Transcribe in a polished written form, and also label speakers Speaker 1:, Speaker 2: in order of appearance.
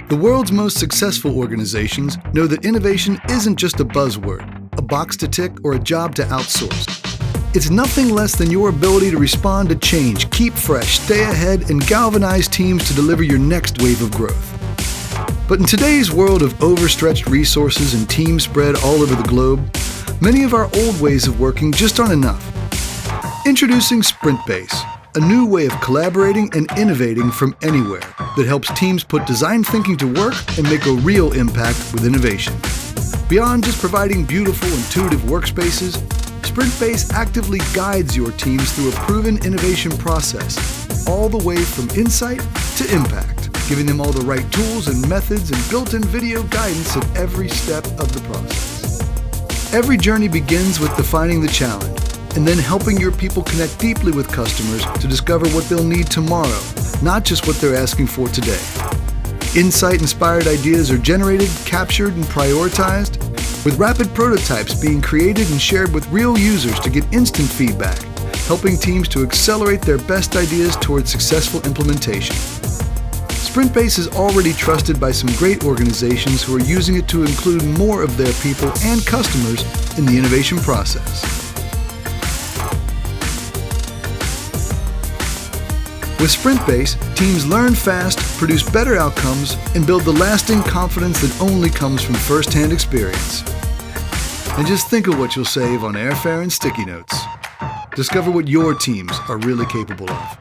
Speaker 1: The world's most successful organizations know that innovation isn't just a buzzword, a box to tick, or a job to outsource. It's nothing less than your ability to respond to change, keep fresh, stay ahead, and galvanize teams to deliver your next wave of growth. But in today's world of overstretched resources and teams spread all over the globe, many of our old ways of working just aren't enough. Introducing sprintbase, a new way of collaborating and innovating from anywhere that helps teams put design thinking to work and make a real impact with innovation. Beyond just providing beautiful, intuitive workspaces, sprintbase actively guides your teams through a proven innovation process, all the way from insight to impact, giving them all the right tools and methods and built-in video guidance at every step of the process. Every journey begins with defining the challenge, and then helping your people connect deeply with customers to discover what they'll need tomorrow, not just what they're asking for today. Insight-inspired ideas are generated, captured, and prioritized, with rapid prototypes being created and shared with real users to get instant feedback, helping teams to accelerate their best ideas towards successful implementation. Sprintbase is already trusted by some great organizations who are using it to include more of their people and customers in the innovation process. With sprintbase, teams learn fast, produce better outcomes, and build the lasting confidence that only comes from first-hand experience. And just think of what you'll save on airfare and sticky notes. Discover what your teams are really capable of.